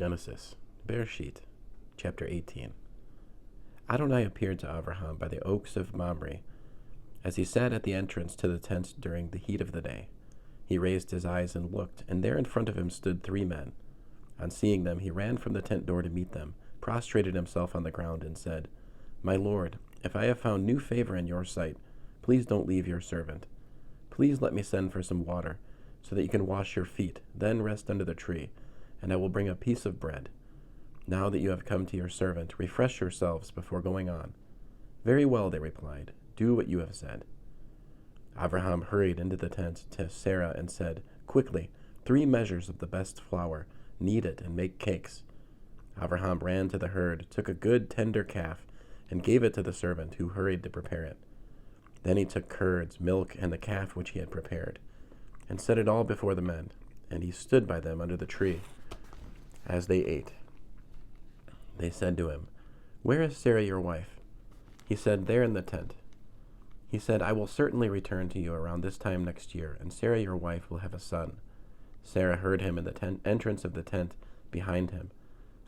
Genesis, Bereshit, chapter 18. Adonai appeared to Avraham by the oaks of Mamre, as he sat at the entrance to the tent during the heat of the day. He raised his eyes and looked, and there in front of him stood 3 men. On seeing them, he ran from the tent door to meet them, prostrated himself on the ground, and said, "My Lord, if I have found new favor in your sight, please don't leave your servant. Please let me send for some water, so that you can wash your feet, then rest under the tree, and I will bring a piece of bread. Now that you have come to your servant, refresh yourselves before going on." "Very well," they replied, "do what you have said." Avraham hurried into the tent to Sarah and said, "Quickly, 3 measures of the best flour, knead it and make cakes." Avraham ran to the herd, took a good tender calf, and gave it to the servant, who hurried to prepare it. Then he took curds, milk, and the calf which he had prepared, and set it all before the men, and he stood by them under the tree as they ate. They said to him, "Where is Sarah your wife?" He said, "There in the tent." He said, "I will certainly return to you around this time next year, and Sarah your wife will have a son." Sarah heard him in the entrance of the tent behind him.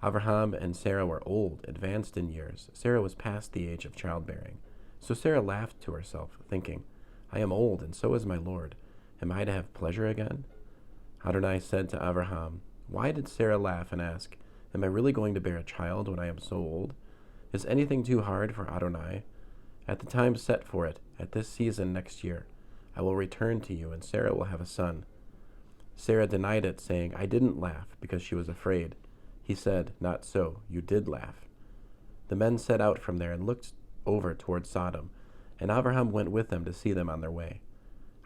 Avraham and Sarah were old, advanced in years. Sarah was past the age of childbearing. So Sarah laughed to herself, thinking, "I am old, and so is my Lord. Am I to have pleasure again?" Adonai said to Avraham, "Why did Sarah laugh and ask, 'Am I really going to bear a child when I am so old?' Is anything too hard for Adonai? At the time set for it, at this season next year, I will return to you, and Sarah will have a son." Sarah denied it, saying, "I didn't laugh," because she was afraid. He said, "Not so, you did laugh." The men set out from there and looked over toward Sodom, and Avraham went with them to see them on their way.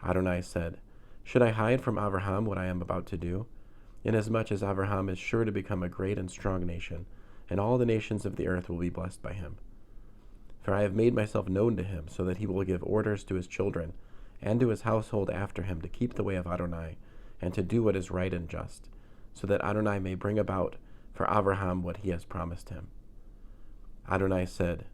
Adonai said, "Should I hide from Avraham what I am about to do? Inasmuch as Avraham is sure to become a great and strong nation, and all the nations of the earth will be blessed by him. For I have made myself known to him, so that he will give orders to his children, and to his household after him, to keep the way of Adonai, and to do what is right and just, so that Adonai may bring about for Avraham what he has promised him." Adonai said,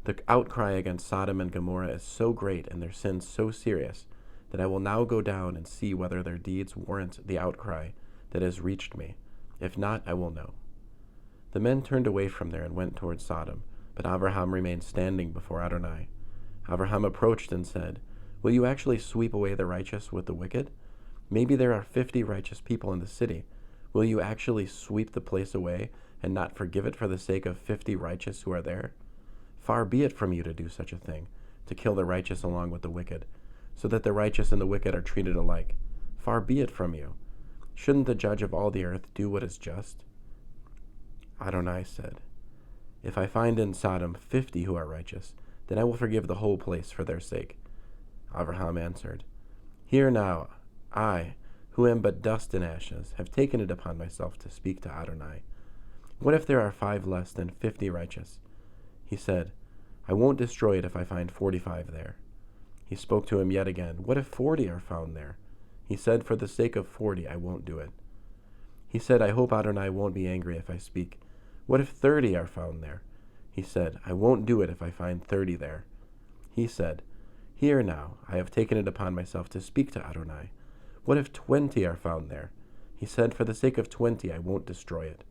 "The outcry against Sodom and Gomorrah is so great, and their sins so serious, that I will now go down and see whether their deeds warrant the outcry that has reached me. If not, I will know." The men turned away from there and went toward Sodom, but Avraham remained standing before Adonai. Avraham approached and said, "Will you actually sweep away the righteous with the wicked? Maybe there are 50 righteous people in the city. Will you actually sweep the place away and not forgive it for the sake of 50 righteous who are there? Far be it from you to do such a thing, to kill the righteous along with the wicked, so that the righteous and the wicked are treated alike. Far be it from you. Shouldn't the judge of all the earth do what is just?" Adonai said, "If I find in Sodom 50 who are righteous, then I will forgive the whole place for their sake." Avraham answered, "Hear now, I, who am but dust and ashes, have taken it upon myself to speak to Adonai. What if there are 5 less than 50 righteous?" He said, "I won't destroy it if I find 45 there." He spoke to him yet again, "What if 40 are found there?" He said, "For the sake of 40, I won't do it." He said, "I hope Adonai won't be angry if I speak. What if 30 are found there?" He said, "I won't do it if I find 30 there." He said, "Hear now, I have taken it upon myself to speak to Adonai. What if 20 are found there?" He said, "For the sake of 20, I won't destroy it."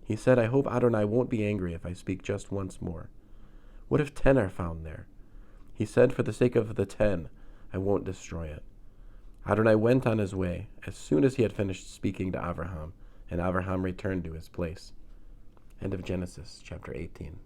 He said, "I hope Adonai won't be angry if I speak just once more. What if 10 are found there?" He said, "For the sake of the 10, I won't destroy it." Adonai went on his way as soon as he had finished speaking to Avraham, and Avraham returned to his place. End of Genesis, chapter 18.